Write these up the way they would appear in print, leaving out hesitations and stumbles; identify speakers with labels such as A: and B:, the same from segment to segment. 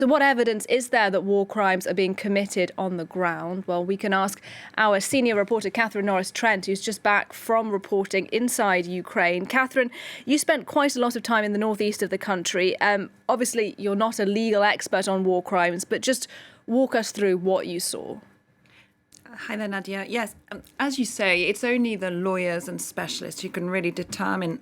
A: So what evidence is there that war crimes are being committed on the ground? Well, we can ask our senior reporter Catherine Norris-Trent, who's just back from reporting inside Ukraine. Catherine, you spent quite a lot of time in the northeast of the country. Obviously, you're not a legal expert on war crimes, but just walk us through what you saw.
B: Hi there, Nadia. Yes, as you say, it's only the lawyers and specialists who can really determine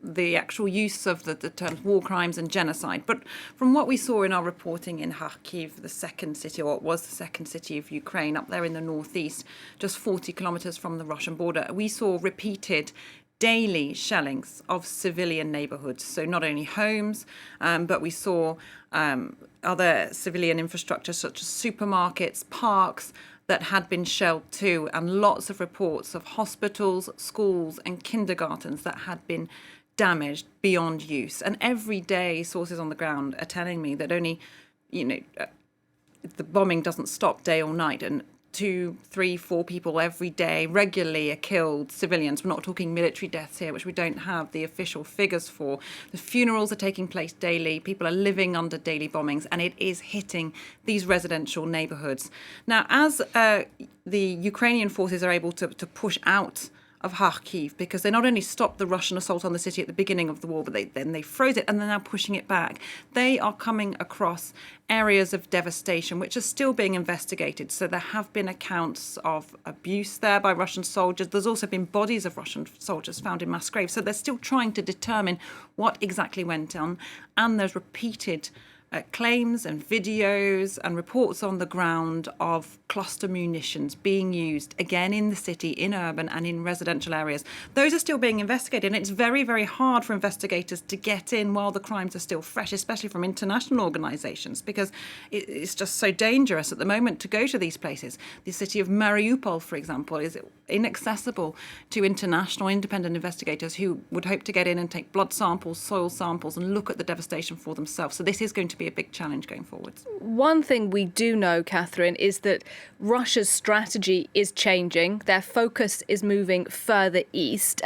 B: the actual use of the terms war crimes and genocide. But from what we saw in our reporting in Kharkiv, the second city, or it was the second city of Ukraine, up there in the northeast, just 40 kilometers from the Russian border, we saw repeated daily shellings of civilian neighborhoods. So not only homes, but we saw other civilian infrastructure such as supermarkets, parks, that had been shelled too, and lots of reports of hospitals, schools and kindergartens that had been damaged beyond use. And every day sources on the ground are telling me that only, the bombing doesn't stop day or night, and 2, 3, 4 people every day regularly are killed, civilians. We're not talking military deaths here, which we don't have the official figures for. The funerals are taking place daily. People are living under daily bombings, and it is hitting these residential neighborhoods. Now, as the Ukrainian forces are able to push out of Kharkiv, because they not only stopped the Russian assault on the city at the beginning of the war, but they froze it, and they're now pushing it back. They are coming across areas of devastation which are still being investigated. So there have been accounts of abuse there by Russian soldiers. There's also been bodies of Russian soldiers found in mass graves. So they're still trying to determine what exactly went on. And there's repeated claims and videos and reports on the ground of cluster munitions being used again in the city, in urban and in residential areas. Those are still being investigated, and it's very, very hard for investigators to get in while the crimes are still fresh, especially from international organizations, because it's just so dangerous at the moment to go to these places. The city of Mariupol, for example, is inaccessible to international independent investigators who would hope to get in and take blood samples, soil samples, and look at the devastation for themselves. So this is going to be a big challenge going forward.
A: One thing we do know, Catherine, is that Russia's strategy is changing. Their focus is moving further east.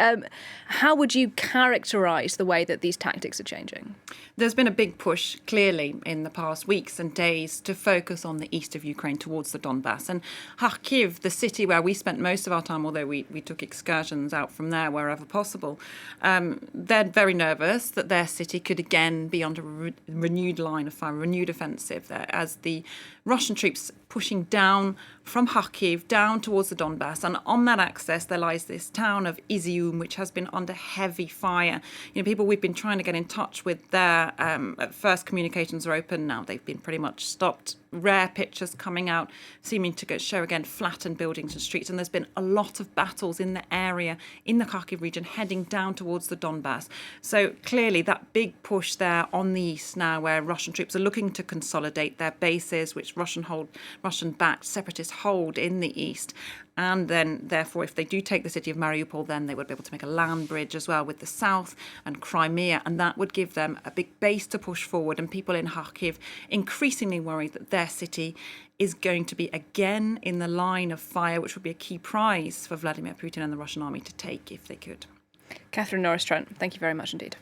A: How would you characterise the way that these tactics are changing?
B: There's been a big push, clearly, in the past weeks and days to focus on the east of Ukraine towards the Donbass. And Kharkiv, the city where we spent most of our time, although we took excursions out from there wherever possible, they're very nervous that their city could again be under a renewed line of fire, renewed offensive there, as the Russian troops pushing down from Kharkiv down towards the Donbass. And on that axis, there lies this town of Izium, which has been under heavy fire. People we've been trying to get in touch with there, at first communications are open. Now they've been pretty much stopped. Rare pictures coming out, seeming to show again flattened buildings and streets. And there's been a lot of battles in the area, in the Kharkiv region, heading down towards the Donbass. So clearly that big push there on the east now, where Russian troops are looking to consolidate their bases, which Russian-backed separatists hold in the east. And then, therefore, if they do take the city of Mariupol, then they would be able to make a land bridge as well with the south and Crimea. And that would give them a big base to push forward. And people in Kharkiv increasingly worried that their city is going to be again in the line of fire, which would be a key prize for Vladimir Putin and the Russian army to take if they could.
A: Catherine Norris-Trent, thank you very much indeed.